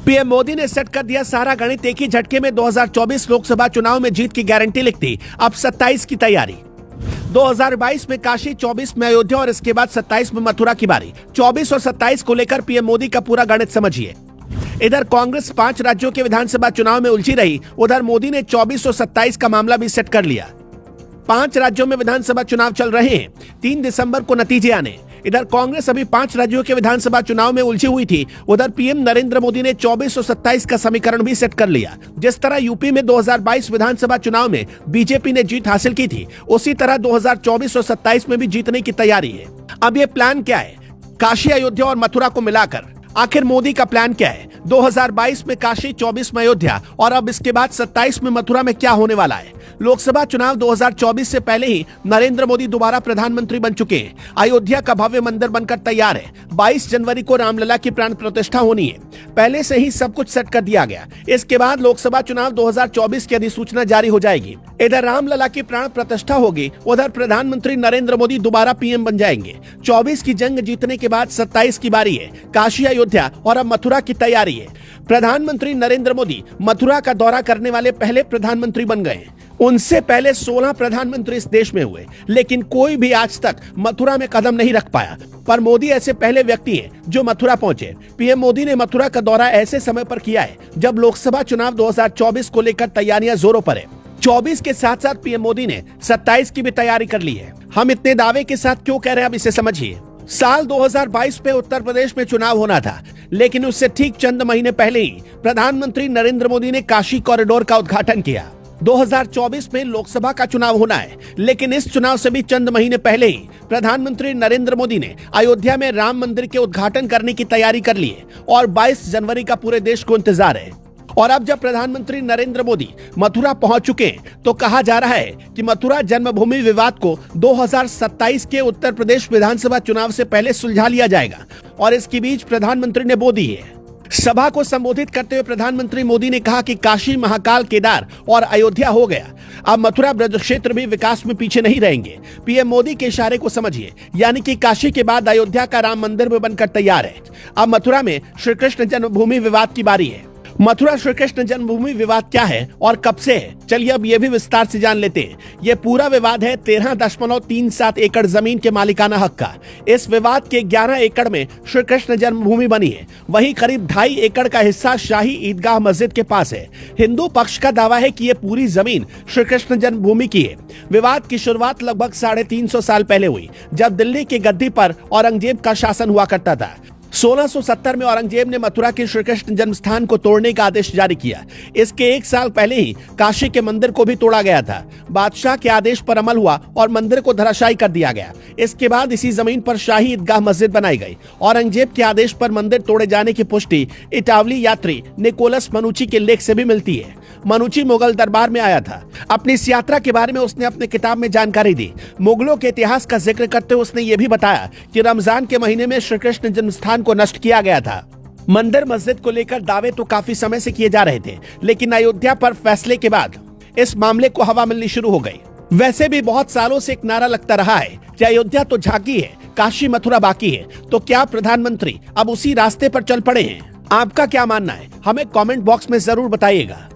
PM Modi ने set कर दिया सारा गणित, एक ही झटके में 2024 लोकसभा चुनाव में जीत की गारंटी लिख दी। अब 27 की तैयारी। 2022 में काशी, 24 में अयोध्या और इसके बाद 27 में मथुरा की बारी। 24 और 27 को लेकर पीएम मोदी का पूरा गणित समझिए। इधर कांग्रेस 5 राज्यों के विधानसभा चुनाव में उलझी रही, उधर मोदी ने 24 और 27 का मामला भी सेट कर लिया। 5 राज्यों में विधानसभा चुनाव चल रहे हैं, 3 दिसंबर को नतीजे आने। इधर कांग्रेस अभी 5 राज्यों के विधानसभा चुनाव में उलझी हुई थी, उधर पीएम नरेंद्र मोदी ने 24 और 27 का समीकरण भी सेट कर लिया। जिस तरह यूपी में 2022 विधानसभा चुनाव में बीजेपी ने जीत हासिल की थी, उसी तरह 2024 और 27 में भी जीतने की तैयारी है। अब ये प्लान क्या है? काशी, अयोध्या और मथुरा को मिलाकर आखिर मोदी का प्लान क्या है? 2022 में काशी, 24 में अयोध्या और अब इसके बाद 27 में मथुरा में क्या होने वाला है? लोकसभा चुनाव 2024 से पहले ही नरेंद्र मोदी दोबारा प्रधानमंत्री बन चुके हैं। अयोध्या का भव्य मंदिर बनकर तैयार है। 22 जनवरी को रामलला की प्राण प्रतिष्ठा होनी है। पहले से ही सब कुछ सेट कर दिया गया। इसके बाद लोकसभा चुनाव 2024 की अधिसूचना जारी हो जाएगी। इधर रामलला की प्राण प्रतिष्ठा होगी, उधर प्रधानमंत्री नरेंद्र मोदी दोबारा पीएम बन जाएंगे। 24 की जंग जीतने के बाद 27 की बारी है। काशी, अयोध्या और अब मथुरा की तैयारी है। प्रधानमंत्री नरेंद्र मोदी मथुरा का दौरा करने वाले पहले प्रधानमंत्री बन गए। उनसे पहले 16 प्रधानमंत्री इस देश में हुए, लेकिन कोई भी आज तक मथुरा में कदम नहीं रख पाया। पर मोदी ऐसे पहले व्यक्ति हैं जो मथुरा पहुंचे। पीएम मोदी ने मथुरा का दौरा ऐसे समय पर किया है जब लोकसभा चुनाव 2024 को लेकर तैयारियां जोरों पर है। 24 के साथ साथ पीएम मोदी ने 27 की भी तैयारी कर ली है। हम इतने दावे के साथ क्यों कह रहे हैं, अब इसे समझिए। साल 2022 में उत्तर प्रदेश में चुनाव होना था, लेकिन उससे ठीक चंद महीने पहले ही प्रधानमंत्री नरेंद्र मोदी ने काशी कॉरिडोर का उद्घाटन किया। 2024 में लोकसभा का चुनाव होना है, लेकिन इस चुनाव से भी चंद महीने पहले ही प्रधानमंत्री नरेंद्र मोदी ने अयोध्या में राम मंदिर के उद्घाटन करने की तैयारी कर ली है और 22 जनवरी का पूरे देश को इंतजार है। और अब जब प्रधानमंत्री नरेंद्र मोदी मथुरा पहुंच चुके हैं, तो कहा जा रहा है कि मथुरा जन्मभूमि विवाद को 2027 के उत्तर प्रदेश विधानसभा चुनाव से पहले सुलझा लिया जाएगा और इसके बीच प्रधानमंत्री ने बो दी है। सभा को संबोधित करते हुए प्रधानमंत्री मोदी ने कहा कि काशी, महाकाल, केदार और अयोध्या हो गया, अब मथुरा ब्रज क्षेत्र भी विकास में पीछे नहीं रहेंगे। पीएम मोदी के इशारे को समझिए, यानी कि काशी के बाद अयोध्या का राम मंदिर भी बनकर तैयार है। अब मथुरा में श्री कृष्ण जन्मभूमि विवाद की बारी है। मथुरा श्री कृष्ण जन्मभूमि विवाद क्या है और कब से है, चलिए अब ये भी विस्तार से जान लेते हैं। ये पूरा विवाद है 13.37 एकड़ जमीन के मालिकाना हक का। इस विवाद के 11 एकड़ में श्री कृष्ण जन्मभूमि बनी है, वहीं करीब 2.5 एकड़ का हिस्सा शाही ईदगाह मस्जिद के पास है। हिंदू पक्ष का दावा है कि ये पूरी जमीन श्री कृष्ण जन्मभूमि की है। विवाद की शुरुआत लगभग 350 साल पहले हुई, जब दिल्ली की गद्दी पर औरंगजेब का शासन हुआ करता था। 1670 में औरंगजेब ने मथुरा के श्री कृष्ण जन्म स्थान को तोड़ने का आदेश जारी किया। इसके 1 साल पहले ही काशी के मंदिर को भी तोड़ा गया था। बादशाह के आदेश पर अमल हुआ और मंदिर को धराशायी कर दिया गया। इसके बाद इसी जमीन पर शाही ईदगाह मस्जिद बनाई गई। औरंगजेब के आदेश पर मंदिर तोड़े जाने की पुष्टि इटावली यात्री निकोलस मनुची के लेख से भी मिलती है। मनुची मुगल दरबार में आया था। अपनी इस यात्रा के बारे में उसने अपनी किताब में जानकारी दी। मुगलों के इतिहास का जिक्र करते हुए उसने ये भी बताया कि रमजान के महीने में श्री कृष्ण जन्म स्थान को नष्ट किया गया था। मंदिर मस्जिद को लेकर दावे तो काफी समय से किए जा रहे थे, लेकिन अयोध्या पर फैसले के बाद इस मामले को हवा मिलनी शुरू हो गई। वैसे भी बहुत सालों से एक नारा लगता रहा है कि अयोध्या तो झांकी है, काशी मथुरा बाकी है। तो क्या प्रधानमंत्री अब उसी रास्ते पर चल पड़े हैं? आपका क्या मानना है, हमें कमेंट बॉक्स में जरूर बताइएगा।